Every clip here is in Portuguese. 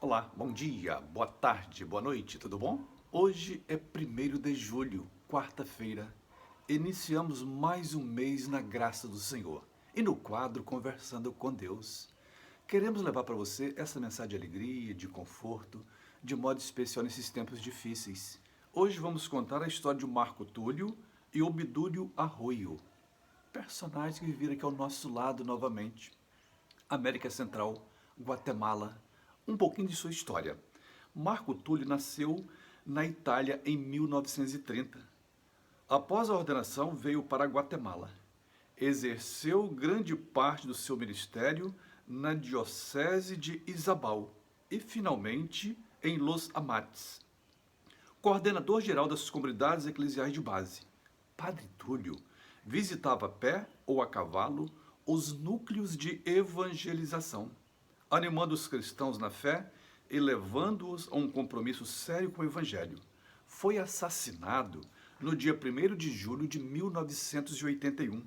Olá, bom dia, boa tarde, boa noite, tudo bom? Hoje é 1º de julho, quarta-feira. Iniciamos mais um mês na graça do Senhor. E no quadro Conversando com Deus, queremos levar para você essa mensagem de alegria, de conforto, de modo especial nesses tempos difíceis. Hoje vamos contar a história de Marco Túlio e Obdúlio Arroio, personagens que viveram aqui ao nosso lado novamente. América Central, Guatemala, um pouquinho de sua história. Marco Túlio nasceu na Itália em 1930. Após a ordenação, veio para Guatemala. Exerceu grande parte do seu ministério na diocese de Izabal e, finalmente, em Los Amates. Coordenador geral das comunidades eclesiais de base. Padre Túlio visitava a pé ou a cavalo os núcleos de evangelização, animando os cristãos na fé e levando-os a um compromisso sério com o Evangelho. Foi assassinado no dia 1º de julho de 1981,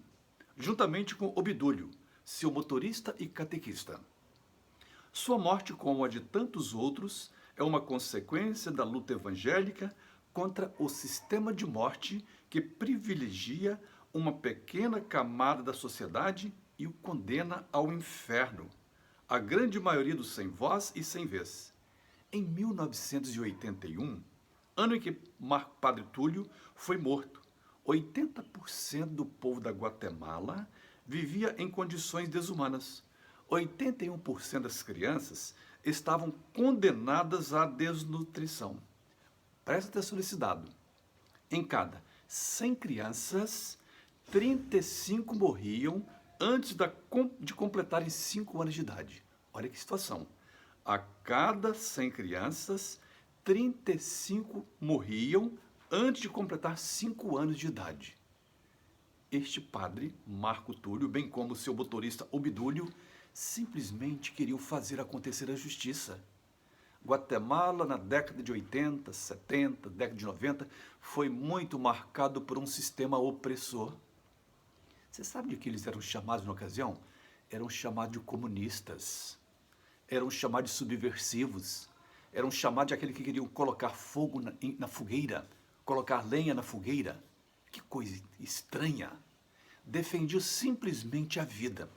juntamente com Obdúlio, seu motorista e catequista. Sua morte, como a de tantos outros, é uma consequência da luta evangélica contra o sistema de morte que privilegia uma pequena camada da sociedade e o condena ao inferno. A grande maioria dos sem voz e sem vez. Em 1981, ano em que Padre Túlio foi morto, 80% do povo da Guatemala vivia em condições desumanas. 81% das crianças estavam condenadas à desnutrição. Presta atenção nesse dado. Em cada 100 crianças, 35 morriam antes de completarem 5 anos de idade. Olha que situação. A cada 100 crianças, 35 morriam antes de completar 5 anos de idade. Este padre, Marco Túlio, bem como seu motorista Obdúlio, simplesmente queriam fazer acontecer a justiça. Guatemala, na década de 80, 70, década de 90, foi muito marcado por um sistema opressor. Você sabe de que eles eram chamados na ocasião? Eram chamados de comunistas, eram chamados de subversivos, eram chamados de aqueles que queriam colocar fogo na fogueira, colocar lenha na fogueira. Que coisa estranha! Defendiam simplesmente a vida.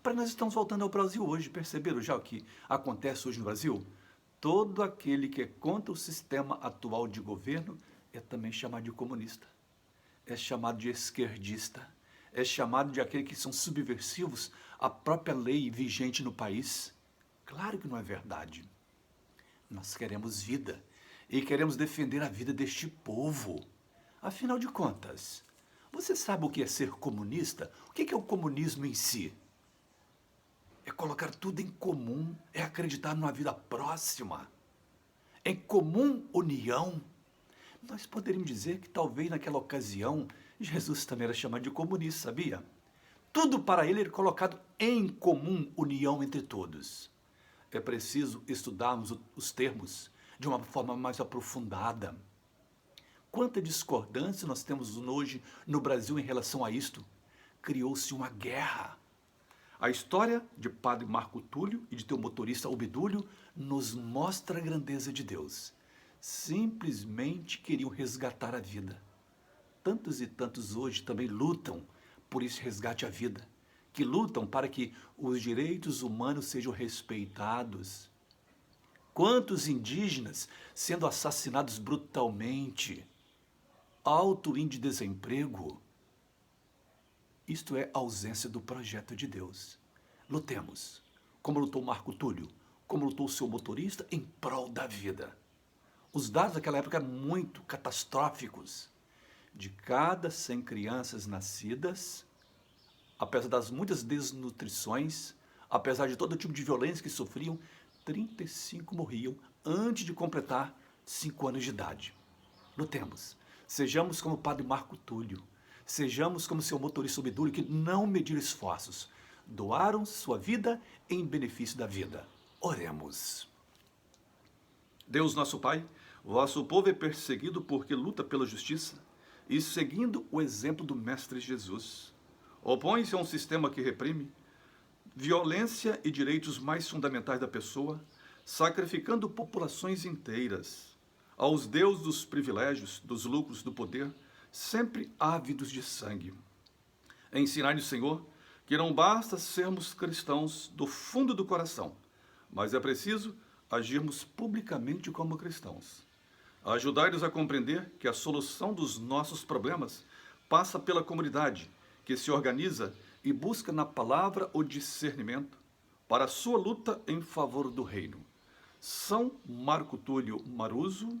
Para nós estamos voltando ao Brasil hoje, perceberam já o que acontece hoje no Brasil? Todo aquele que é contra o sistema atual de governo é também chamado de comunista, é chamado de esquerdista, é chamado de aqueles que são subversivos à própria lei vigente no país. Claro que não é verdade. Nós queremos vida e queremos defender a vida deste povo. Afinal de contas, você sabe o que é ser comunista? O que é o comunismo em si? É colocar tudo em comum, é acreditar numa vida próxima, em comum união. Nós poderíamos dizer que talvez naquela ocasião Jesus também era chamado de comunista, sabia? Tudo para ele era colocado em comum união entre todos. É preciso estudarmos os termos de uma forma mais aprofundada. Quanta discordância nós temos hoje no Brasil em relação a isto? Criou-se uma guerra. A história de Padre Marco Túlio e de teu motorista Obdúlio nos mostra a grandeza de Deus. Simplesmente queriam resgatar a vida. Tantos e tantos hoje também lutam por esse resgate à vida, que lutam para que os direitos humanos sejam respeitados. Quantos indígenas sendo assassinados brutalmente, alto índice de desemprego. Isto é ausência do projeto de Deus. Lutemos, como lutou Marco Túlio, como lutou o seu motorista em prol da vida. Os dados daquela época eram muito catastróficos. De cada 100 crianças nascidas, apesar das muitas desnutrições, apesar de todo tipo de violência que sofriam, 35 morriam antes de completar 5 anos de idade. Lutemos, sejamos como o Padre Marco Túlio, sejamos como seu motorista Obdúlio, que não mediram esforços, doaram sua vida em benefício da vida. Oremos. Deus nosso Pai, vosso povo é perseguido porque luta pela justiça e seguindo o exemplo do Mestre Jesus. Opõe-se a um sistema que reprime violência e direitos mais fundamentais da pessoa, sacrificando populações inteiras, aos deuses dos privilégios, dos lucros, do poder, sempre ávidos de sangue. Ensinai-nos, Senhor, que não basta sermos cristãos do fundo do coração, mas é preciso agirmos publicamente como cristãos. Ajudai-nos a compreender que a solução dos nossos problemas passa pela comunidade, que se organiza e busca na palavra o discernimento para a sua luta em favor do reino. São Marco Túlio Maruso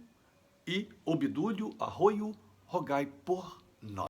e Obdúlio Arroio, rogai por nós.